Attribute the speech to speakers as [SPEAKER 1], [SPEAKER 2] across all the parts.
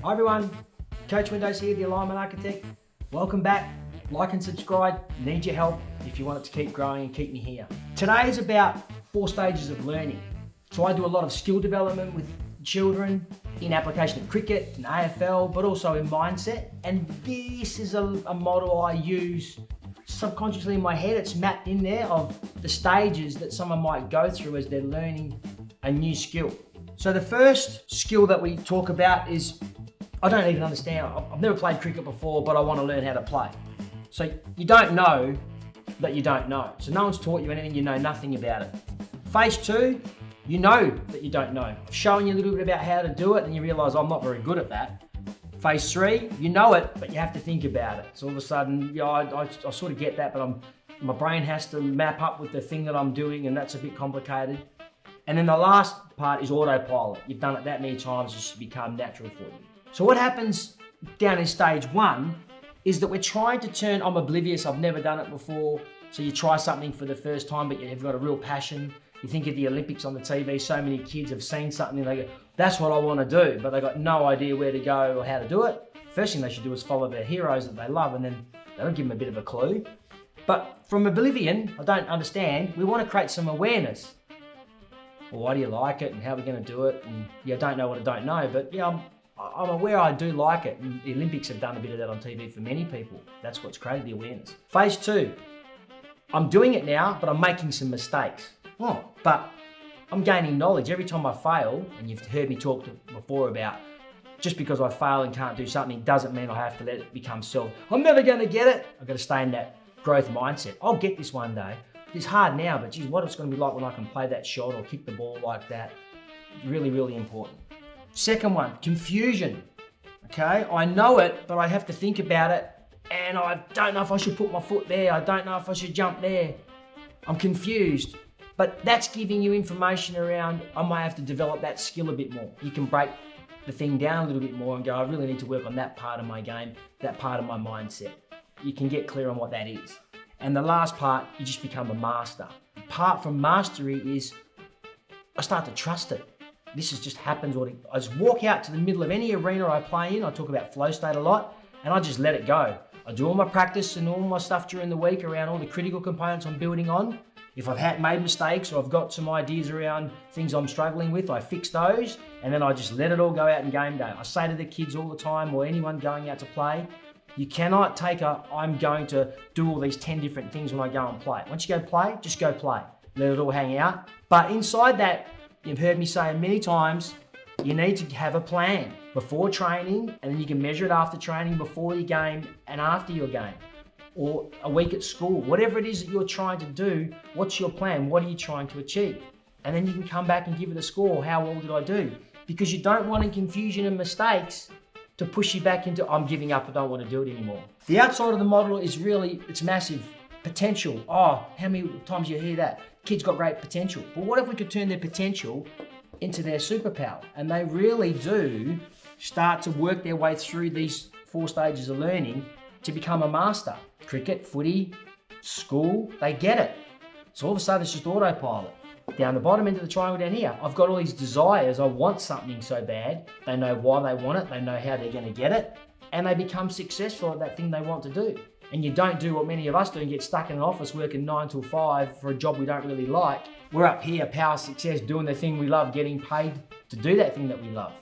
[SPEAKER 1] Hi everyone, Coach Windows here, the Alignment Architect. Welcome back. Like and subscribe. Need your help if you want it to keep growing and keep me here. Today is about 4 stages of learning. So I do a lot of skill development with children in application of cricket and AFL, but also in mindset. And this is a model I use subconsciously in my head. It's mapped in there of the stages that someone might go through as they're learning a new skill. So the first skill that we talk about is, I don't even understand. I've never played cricket before, but I want to learn how to play. So you don't know that you don't know. So no one's taught you anything, you know nothing about it. Phase 2, you know that you don't know. I've shown you a little bit about how to do it and you realise I'm not very good at that. Phase 3, you know it, but you have to think about it. So all of a sudden, yeah, I sort of get that, but my brain has to map up with the thing that I'm doing, and that's a bit complicated. And then the last part is autopilot. You've done it that many times, it should become natural for you. So what happens down in stage 1 is that we're trying to turn, I'm oblivious, I've never done it before. So you try something for the first time, but you've got a real passion. You think of the Olympics on the TV, so many kids have seen something and they go, that's what I want to do, but they've got no idea where to go or how to do it. First thing they should do is follow their heroes that they love, and then that'll give them a bit of a clue. But from oblivion, I don't understand, we want to create some awareness. Well, why do you like it and how are we going to do it? And yeah, I don't know what I don't know, but yeah, I'm aware I do like it. And the Olympics have done a bit of that on TV for many people. That's what's created the awareness. Phase 2, I'm doing it now, but I'm making some mistakes. Oh, but I'm gaining knowledge. Every time I fail, and you've heard me talk before about just because I fail and can't do something doesn't mean I have to let it become self. I'm never going to get it. I've got to stay in that growth mindset. I'll get this one day. It's hard now, but geez, what it's going to be like when I can play that shot or kick the ball like that. Really, really important. Second one, confusion. Okay, I know it, but I have to think about it, and I don't know if I should put my foot there. I don't know if I should jump there. I'm confused. But that's giving you information around, I might have to develop that skill a bit more. You can break the thing down a little bit more and go, I really need to work on that part of my game, that part of my mindset. You can get clear on what that is. And the last part, you just become a master. Apart from mastery is, I start to trust it. This just happens. I just walk out to the middle of any arena I play in. I talk about flow state a lot, and I just let it go. I do all my practice and all my stuff during the week around all the critical components I'm building on. If I've made mistakes or I've got some ideas around things I'm struggling with, I fix those, and then I just let it all go out in game day. I say to the kids all the time, or anyone going out to play, you cannot take I'm going to do all these 10 different things when I go and play. Once you go play, just go play. Let it all hang out. But inside that, you've heard me say many times, you need to have a plan before training, and then you can measure it after training, before your game and after your game. Or a week at school, whatever it is that you're trying to do, what's your plan? What are you trying to achieve? And then you can come back and give it a score. How well did I do? Because you don't want confusion and mistakes to push you back into, I'm giving up, I don't want to do it anymore. The outside of the model is really, it's massive. Potential. Oh, how many times you hear that? Kids got great potential. But what if we could turn their potential into their superpower? And they really do start to work their way through these 4 stages of learning to become a master. Cricket, footy, school, they get it. So all of a sudden it's just autopilot. Down the bottom end of the triangle down here, I've got all these desires. I want something so bad. They know why they want it. They know how they're going to get it. And they become successful at that thing they want to do. And you don't do what many of us do and get stuck in an office working 9 till 5 for a job we don't really like. We're up here, power success, doing the thing we love, getting paid to do that thing that we love.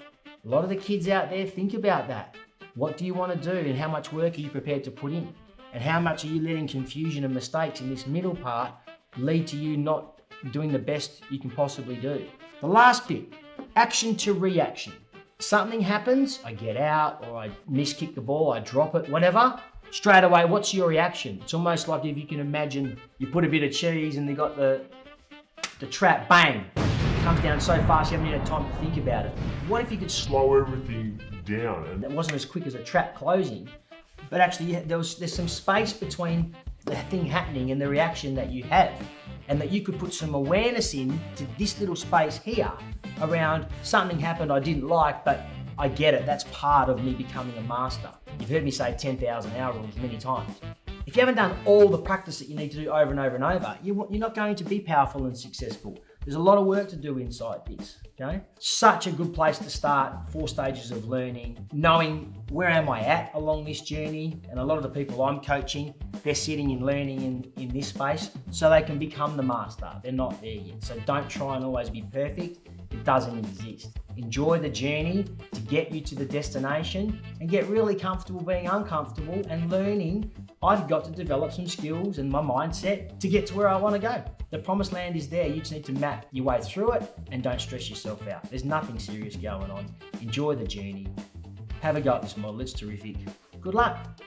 [SPEAKER 1] A lot of the kids out there think about that. What do you want to do, and how much work are you prepared to put in? And how much are you letting confusion and mistakes in this middle part lead to you not doing the best you can possibly do? The last bit, action to reaction. Something happens, I get out, or I miskick the ball, I drop it, whatever. Straight away, what's your reaction? It's almost like if you can imagine you put a bit of cheese and they got the trap, bang. It comes down so fast you haven't even had time to think about it. What if you could slow everything down? And it wasn't as quick as a trap closing, but actually there's some space between the thing happening and the reaction that you have, and that you could put some awareness in to this little space here around something happened I didn't like, but I get it, that's part of me becoming a master. You've heard me say 10,000 hour rules many times. If you haven't done all the practice that you need to do over and over and over, you're not going to be powerful and successful. There's a lot of work to do inside this, okay? Such a good place to start, 4 stages of learning, knowing where am I at along this journey, and a lot of the people I'm coaching, they're sitting and learning in this space so they can become the master. They're not there yet. So don't try and always be perfect. It doesn't exist. Enjoy the journey to get you to the destination and get really comfortable being uncomfortable and learning. I've got to develop some skills and my mindset to get to where I want to go. The promised land is there. You just need to map your way through it and don't stress yourself out. There's nothing serious going on. Enjoy the journey. Have a go at this model. It's terrific. Good luck.